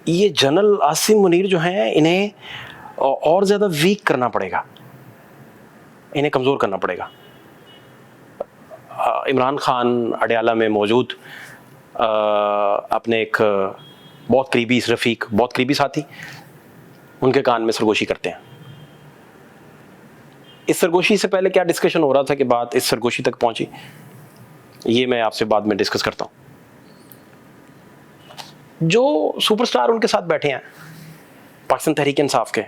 ये जनरल आसिम मुनीर जो हैं, इन्हें और ज़्यादा वीक करना पड़ेगा, इन्हें कमज़ोर करना पड़ेगा। इमरान खान अडयाला में मौजूद अपने एक बहुत करीबी रफ़ीक, बहुत करीबी साथी, उनके कान में सरगोशी करते हैं। इस सरगोशी से पहले क्या डिस्कशन हो रहा था कि बात इस सरगोशी तक पहुंची, ये मैं आपसे बाद में डिस्कस करता हूं। जो सुपरस्टार उनके साथ बैठे हैं पाकिस्तान तहरीक इंसाफ के,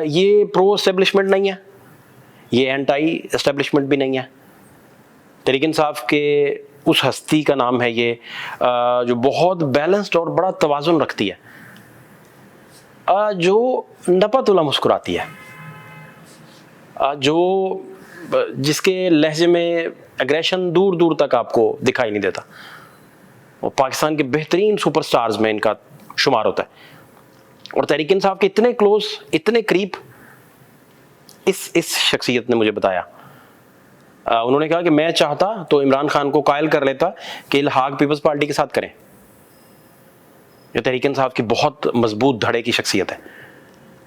ये प्रो एस्टेब्लिशमेंट नहीं है, ये एंटी एस्टेब्लिशमेंट भी नहीं है। तहरीक इंसाफ के उस हस्ती का नाम है ये जो बहुत बैलेंस्ड और बड़ा तवाज़ुन रखती है, जो नपतुला मुस्कुराती है, जो जिसके लहजे में एग्रेशन दूर दूर तक आपको दिखाई नहीं देता। और पाकिस्तान के बेहतरीन सुपरस्टार्स में इनका शुमार होता है। और तहरीक इंसाफ के इतने क्लोज, इतने करीब इस शख्सियत ने मुझे बताया, उन्होंने कहा कि मैं चाहता तो इमरान खान को कायल कर लेता कि इल्हाक पीपल्स पार्टी के साथ करें। ये तहरीक इंसाफ की बहुत मजबूत धड़े की शख्सियत है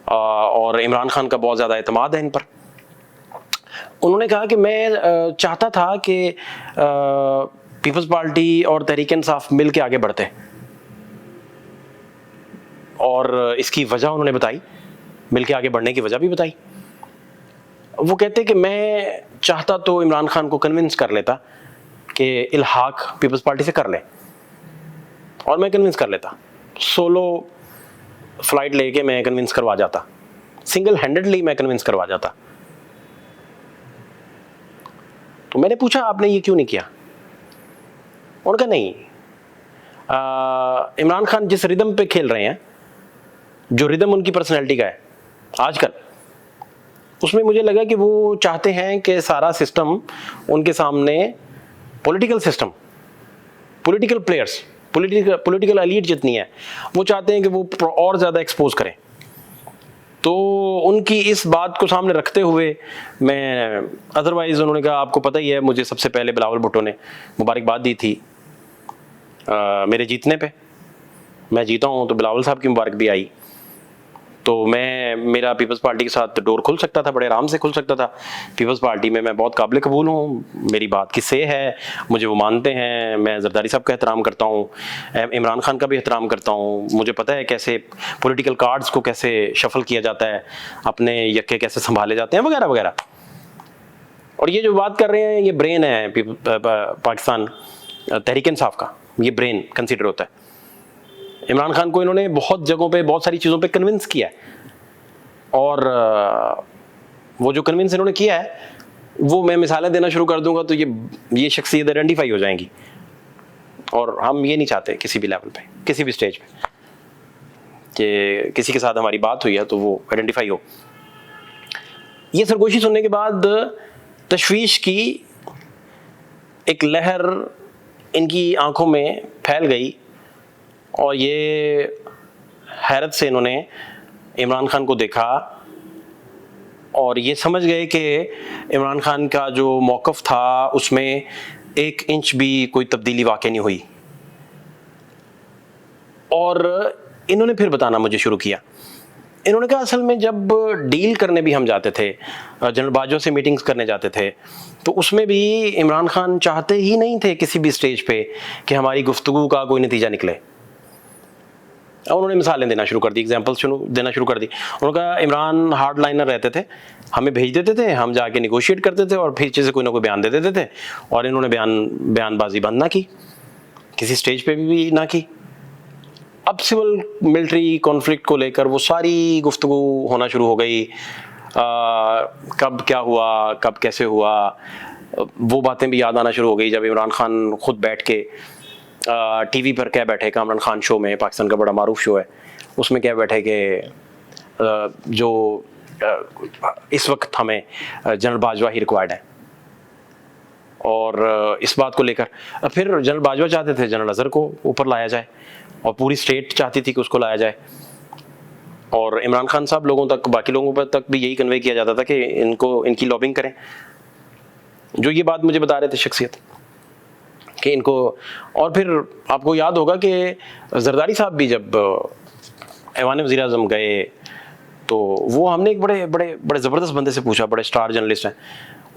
और इमरान खान का बहुत ज़्यादा एतमाद है इन पर। उन्होंने कहा कि मैं चाहता था कि पीपल्स पार्टी और तहरीक इंसाफ मिल के आगे बढ़ते, और इसकी वजह उन्होंने बताई, मिल के आगे बढ़ने की वजह भी बताई। वो कहते कि मैं चाहता तो इमरान खान को कन्विंस कर लेता कि इल्हाक पीपल्स पार्टी से कर ले, और मैं कन्विंस कर लेता, सोलो फ्लाइट लेके मैं कन्विंस करवा जाता, सिंगल हैंडेडली मैं कन्विंस करवा जाता। तो मैंने पूछा आपने ये क्यों नहीं किया? उन्होंने कहा नहीं, इमरान खान जिस रिदम पे खेल रहे हैं, जो रिदम उनकी पर्सनैलिटी का है आजकल, उसमें मुझे लगा कि वो चाहते हैं कि सारा सिस्टम उनके सामने, political system, political players, political elite जितनी है, वो चाहते हैं कि वो और ज़्यादा एक्सपोज करें। तो उनकी इस बात को सामने रखते हुए मैं, अदरवाइज़ उन्होंने कहा आपको पता ही है, मुझे सबसे पहले बिलावल भुट्टो ने मुबारकबाद दी थी मेरे जीतने पे। मैं जीता हूँ तो बिलावल साहब की मुबारक भी आई, तो मेरा पीपल्स पार्टी के साथ डोर खुल सकता था, बड़े आराम से खुल सकता था। पीपल्स पार्टी में मैं बहुत काबिल कबूल हूँ, मेरी बात किससे है, मुझे वो मानते हैं, मैं जरदारी साहब का एहतराम करता हूँ, इमरान खान का भी एहतराम करता हूँ, मुझे पता है कैसे पॉलिटिकल कार्ड्स को कैसे शफल किया जाता है, अपने यक्के कैसे संभाले जाते हैं, वगैरह वगैरह। और ये जो बात कर रहे हैं, ये ब्रेन है पाकिस्तान तहरीक इंसाफ का, ये ब्रेन कंसिडर होता है। इमरान खान को इन्होंने बहुत जगहों पे, बहुत सारी चीज़ों पे कन्विंस किया है, और वो जो कन्विंस इन्होंने किया है, वो मैं मिसालें देना शुरू कर दूंगा तो ये शख्सियत आइडेंटिफाई हो जाएंगी। और हम ये नहीं चाहते किसी भी लेवल पे, किसी भी स्टेज पे, कि किसी के साथ हमारी बात हुई है तो वो आइडेंटिफाई हो। ये सरगोशी सुनने के बाद तशवीश की एक लहर इनकी आंखों में फैल गई, और ये हैरत से इन्होंने इमरान खान को देखा और ये समझ गए कि इमरान खान का जो मौक़िफ़ था उसमें 1 इंच भी कोई तब्दीली वाक़ई नहीं हुई। और इन्होंने फिर बताना मुझे शुरू किया। इन्होंने कहा असल में जब डील करने भी हम जाते थे, जनरल बाजवा से मीटिंग्स करने जाते थे, तो उसमें भी इमरान खान चाहते ही नहीं थे किसी भी स्टेज पे कि हमारी गुफ्तगू का कोई नतीजा निकले। उन्होंने मिसालें देना शुरू कर दी, एग्जाम्पल्स देना शुरू कर दी। उन्होंने कहा इमरान हार्ड लाइनर रहते थे, हमें भेज देते थे, हम जाके निगोशिएट करते थे और फिर से कोई ना कोई बयान दे देते थे, और इन्होंने बयानबाजी बंद ना की, किसी स्टेज पे भी ना की। अब सिविल मिलिट्री कॉन्फ्लिक्ट को लेकर वो सारी गुफ्तगू होना शुरू हो गई, कब क्या हुआ, कब कैसे हुआ, वो बातें भी याद आना शुरू हो गई जब इमरान खान खुद बैठ के टीवी पर कह बैठे, कामरान खान शो में, पाकिस्तान का बड़ा मारूफ शो है, उसमें कह बैठे कि जो इस वक्त हमें जनरल बाजवा ही रिक्वायर्ड है। और इस बात को लेकर फिर जनरल बाजवा चाहते थे जनरल अजहर को ऊपर लाया जाए, और पूरी स्टेट चाहती थी कि उसको लाया जाए, और इमरान खान साहब लोगों तक, बाकी लोगों पर तक भी यही कन्वे किया जाता था कि इनकी लॉबिंग करें। जो ये बात मुझे बता रहे थे शख्सियत, कि इनको, और फिर आपको याद होगा कि जरदारी साहब भी जब ऐवान वज़ीर आज़म गए तो वो हमने एक बड़े बड़े बड़े ज़बरदस्त बंदे से पूछा, बड़े स्टार जर्नलिस्ट हैं,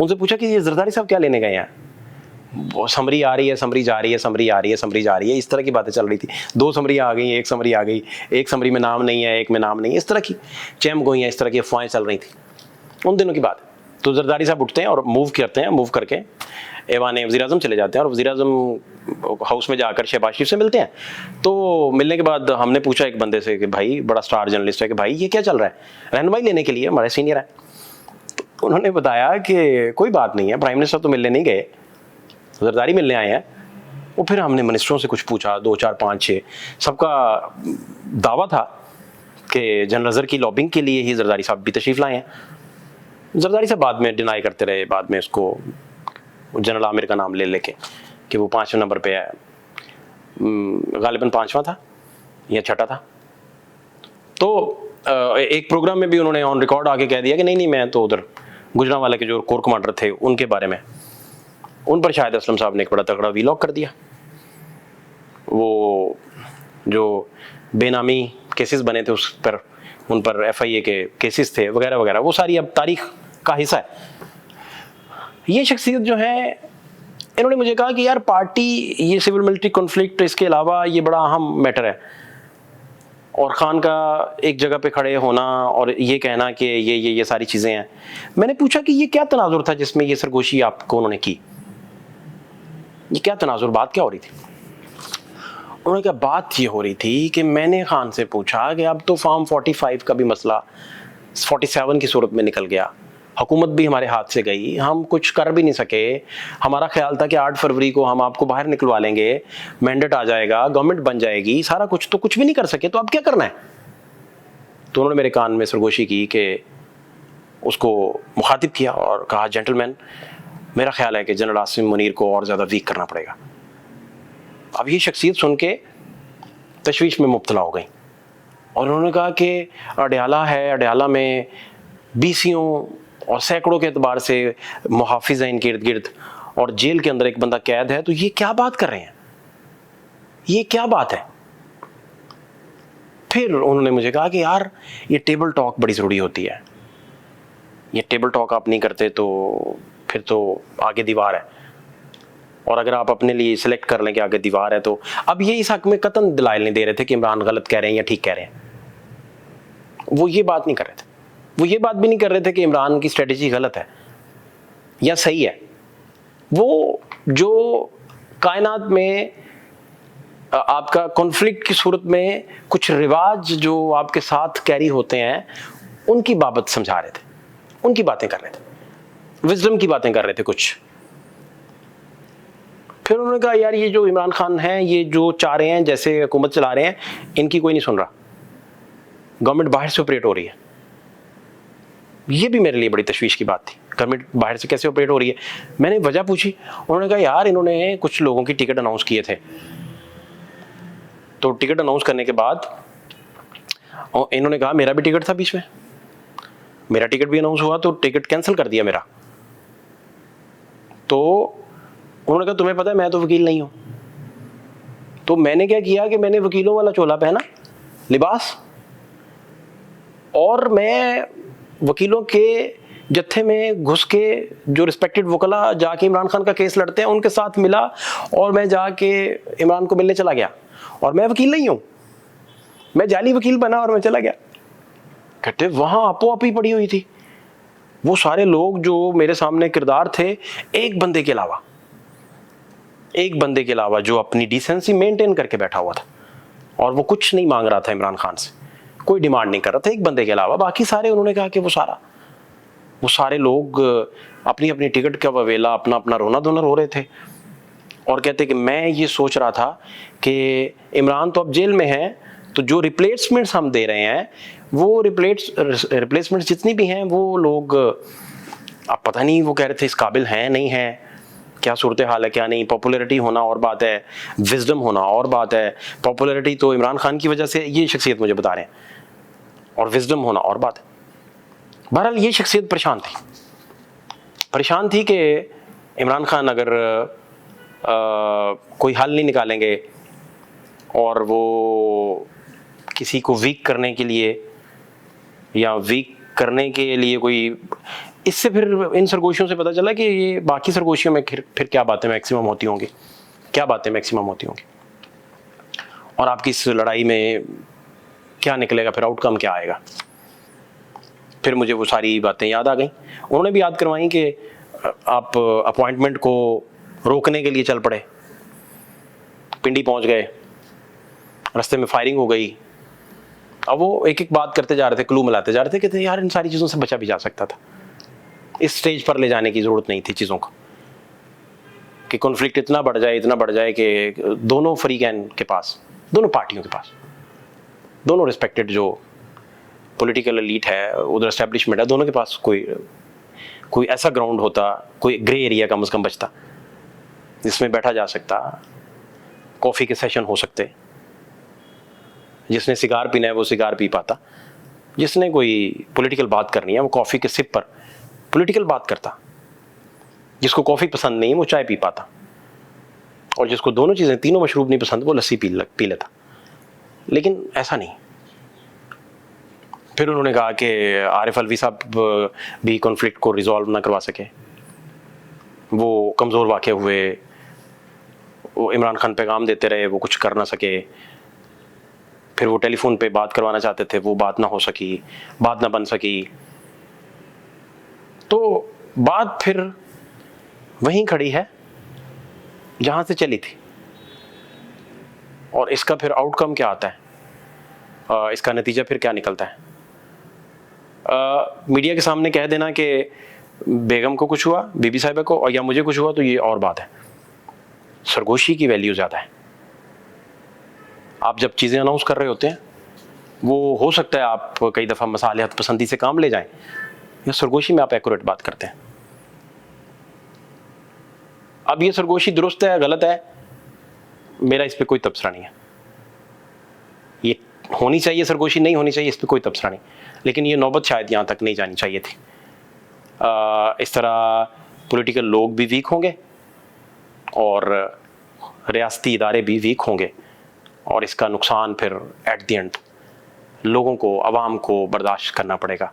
उनसे पूछा कि ये जरदारी साहब क्या लेने गए हैं। वो समरी आ रही है, समरी जा रही है, समरी आ रही है, समरी जा रही है, इस तरह की बातें चल रही थी। 2 समरी आ गई, एक समरी आ गई, एक समरी में नाम नहीं है, एक में नाम नहीं है, इस तरह की चैम गोइयाँ, इस तरह की अफवाहें चल रही थी उन दिनों की बात। तो जरदारी साहब उठते हैं और मूव करते हैं, मूव करके ऐवान वज़ीर आज़म चले जाते हैं और वज़ीर आज़म हाउस में जाकर शहबाज शरीफ से मिलते हैं। तो मिलने के बाद हमने पूछा एक बंदे से कि भाई, बड़ा स्टार जर्नलिस्ट है, कि भाई ये क्या चल रहा है, रहनुमाई लेने के लिए, हमारे सीनियर है। तो उन्होंने बताया कि कोई बात नहीं है, प्राइम मिनिस्टर तो मिलने नहीं गए, जरदारी मिलने आए हैं। वो फिर हमने मिनिस्टरों से कुछ पूछा, 2 4 5 6 सबका दावा था कि जनरल अज़हर की लॉबिंग के लिए ही जरदारी साहब भी तशरीफ़ लाए हैं। जरदारी साहब बाद में डिनाई करते रहे, बाद में उसको जनरल आमिर का नाम ले लेके कि वो 5वें नंबर पे है, गालिबन 5वां था या 6ठा था। तो एक प्रोग्राम में भी उन्होंने ऑन रिकॉर्ड आके कह दिया कि नहीं नहीं, मैं तो उधर गुजरांवाला के जो कोर कमांडर थे उनके बारे में, उन पर शाहिद असलम साहब ने एक बड़ा तगड़ा वीलॉग कर दिया। वो जो बेनामी केसेस बने थे उस पर, उन पर FIA के केसेस थे वगैरह वगैरह, वो सारी अब तारीख का हिस्सा है। ये शख्सियत जो है, इन्होंने मुझे कहा कि यार पार्टी, ये सिविल मिलिट्री कॉन्फ्लिक्ट, इसके अलावा ये बड़ा अहम मैटर है, और खान का एक जगह पे खड़े होना और ये कहना कि ये सारी चीज़ें हैं। मैंने पूछा कि ये क्या तनाजुर था जिसमें ये सरगोशी आपको उन्होंने की, ये क्या तनाजुर, बात क्या हो रही थी? उन्होंने कहा बात ये हो रही थी कि मैंने खान से पूछा कि अब तो फॉर्म 45 का भी मसला 47 की सूरत में निकल गया, हुकूमत भी हमारे हाथ से गई, हम कुछ कर भी नहीं सके। हमारा ख्याल था कि 8 फरवरी को हम आपको बाहर निकलवा लेंगे, मैंडेट आ जाएगा, गवर्नमेंट बन जाएगी, सारा कुछ, तो कुछ भी नहीं कर सके, तो अब क्या करना है? तो उन्होंने मेरे कान में सरगोशी की कि उसको मुखातिब किया और कहा, जेंटलमैन, मेरा ख्याल है कि जनरल आसिम मुनीर को और ज़्यादा वीक करना पड़ेगा। अब ये शख्सियत सुन के तशवीश में मुब्तला हो गई और उन्होंने कहा कि अडयाला है, अडयाला में बीसियों और सैकड़ों के एतबार से मुहाफिज हैं इनके इर्द गिर्द, और जेल के अंदर एक बंदा कैद है, तो ये क्या बात कर रहे हैं, ये क्या बात है? फिर उन्होंने मुझे कहा कि यार ये टेबल टॉक बड़ी ज़रूरी होती है, ये टेबल टॉक आप नहीं करते तो फिर तो आगे दीवार है, और अगर आप अपने लिए सिलेक्ट कर लें कि आगे दीवार है, तो अब ये इस हक में कतन दलाइल नहीं दे रहे थे कि इमरान गलत कह रहे हैं या ठीक कह रहे हैं। वो ये बात नहीं कर रहे थे, वो ये बात भी नहीं कर रहे थे कि इमरान की स्ट्रेटेजी गलत है या सही है। वो जो कायनात में आपका कॉन्फ्लिक्ट की सूरत में कुछ रिवाज जो आपके साथ कैरी होते हैं, उनकी बाबत समझा रहे थे, उनकी बातें कर रहे थे, विजडम की बातें कर रहे थे कुछ। फिर उन्होंने कहा यार ये जो इमरान खान हैं, ये जो चाह रहे हैं, जैसे हुकूमत चला रहे हैं, इनकी कोई नहीं सुन रहा, गवर्नमेंट बाहर से ऑपरेट हो रही है। ये भी मेरे लिए बड़ी तशवीश की बात थी, गवर्नमेंट बाहर से कैसे ऑपरेट हो रही है। मैंने वजह पूछी, उन्होंने कहा यार इन्होंने कुछ लोगों की टिकट अनाउंस किए थे, तो टिकट अनाउंस करने के बाद इन्होंने कहा मेरा भी टिकट था बीच में, मेरा टिकट भी अनाउंस हुआ तो टिकट कैंसिल कर दिया मेरा। तो उन्होंने कहा तुम्हें पता है मैं तो वकील नहीं हूं, तो मैंने क्या किया कि मैंने वकीलों वाला चोला पहना, लिबास, और मैं वकीलों के जत्थे में घुस के जो रिस्पेक्टेड वकला जाके इमरान खान का केस लड़ते हैं उनके साथ मिला, और मैं जाके इमरान को मिलने चला गया, और मैं वकील नहीं हूं, मैं जाली वकील बना और मैं चला गया। कहते वहां आपो आप ही पड़ी हुई थी, वो सारे लोग जो मेरे सामने किरदार थे, एक बंदे के अलावा, एक बंदे के अलावा जो अपनी डिसेंसी मेंटेन करके बैठा हुआ था, और वो कुछ नहीं मांग रहा था इमरान खान से, कोई डिमांड नहीं कर रहा था, एक बंदे के अलावा। बाकी सारे उन्होंने कहा कि वो सारे लोग अपनी अपनी टिकट का ववेला, अपना अपना रोना धोना रो रहे थे, और कहते कि मैं ये सोच रहा था कि इमरान तो अब जेल में है, तो जो रिप्लेसमेंट्स हम दे रहे हैं, वो रिप्लेसमेंट्स जितनी भी हैं, वो लोग अब पता नहीं, वो कह रहे थे इस काबिल हैं नहीं हैं, क्या सूरत हाल है क्या नहीं। पॉपुलैरिटी होना और बात है, विजडम होना और बात है। पॉपुलैरिटी तो इमरान खान की वजह से ये शख्सियत मुझे बता रहे हैं, और विजडम होना और बात है। बहरहाल ये शख्सियत परेशान थी कि इमरान खान अगर कोई हल नहीं निकालेंगे और वो किसी को वीक करने के लिए या वीक करने के लिए कोई, इससे फिर इन सरगोशियों से पता चला कि ये बाकी सरगोशियों में फिर क्या बातें मैक्सिमम होती होंगी, क्या बातें मैक्सिमम होती होंगी, और आपकी इस लड़ाई में क्या निकलेगा, फिर आउटकम क्या आएगा। फिर मुझे वो सारी बातें याद आ गई। उन्होंने भी याद करवाई कि आप अपॉइंटमेंट को रोकने के लिए चल पड़े, पिंडी पहुंच गए, रास्ते में फायरिंग हो गई। अब वो एक एक बात करते जा रहे थे, क्लू मिलाते जा रहे थे, कहते यार इन सारी चीज़ों से बचा भी जा सकता था, इस स्टेज पर ले जाने की ज़रूरत नहीं थी चीज़ों को, कि कॉन्फ्लिक्ट इतना बढ़ जाए कि दोनों फरीकैन के पास, दोनों पार्टियों के पास, दोनों रिस्पेक्टेड जो पॉलिटिकल एलीट है, उधर एस्टेब्लिशमेंट है, दोनों के पास कोई ऐसा ग्राउंड होता, कोई ग्रे एरिया कम से कम बचता जिसमें बैठा जा सकता, कॉफ़ी के सेशन हो सकते, जिसने सिगार पीना है वो सिगार पी पाता, जिसने कोई पॉलिटिकल बात करनी है वो कॉफ़ी के सिप पर पॉलिटिकल बात करता, जिसको कॉफ़ी पसंद नहीं वो चाय पी पाता, और जिसको दोनों चीज़ें, तीनों मशरूब नहीं पसंद वो लस्सी पी लेता। लेकिन ऐसा नहीं। फिर उन्होंने कहा कि आरिफ अलवी साहब भी कॉन्फ्लिक्ट को रिजॉल्व ना करवा सके, वो कमज़ोर वाक़े हुए, वो इमरान खान पैगाम देते रहे, वो कुछ कर ना सके। फिर वो टेलीफोन पे बात करवाना चाहते थे, वो बात ना हो सकी, बात ना बन सकी। तो बात फिर वहीं खड़ी है जहाँ से चली थी, और इसका फिर आउटकम क्या आता है, इसका नतीजा फिर क्या निकलता है। मीडिया के सामने कह देना कि बेगम को कुछ हुआ, बीबी साहिबा को, और या मुझे कुछ हुआ, तो ये और बात है। सरगोशी की वैल्यू ज़्यादा है। आप जब चीज़ें अनाउंस कर रहे होते हैं, वो हो सकता है आप कई दफ़ा मसालिहत पसंदी से काम ले जाएं, या सरगोशी में आप एक्यूरेट बात करते हैं। अब ये सरगोशी दुरुस्त है गलत है, मेरा इस पर कोई तबसरा नहीं है। ये होनी चाहिए सरगोशी, नहीं होनी चाहिए, इस पर कोई तबसरा नहीं, लेकिन ये नौबत शायद यहाँ तक नहीं जानी चाहिए थी। इस तरह पॉलिटिकल लोग भी वीक होंगे और रियासती इदारे भी वीक होंगे, और इसका नुकसान फिर एट द एंड लोगों को, आवाम को बर्दाश्त करना पड़ेगा।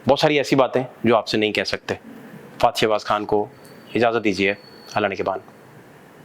बहुत सारी ऐसी बातें जो आपसे नहीं कह सकते। फातिह शहबाज खान को इजाज़त दीजिए। अल्लाह ने के बाद।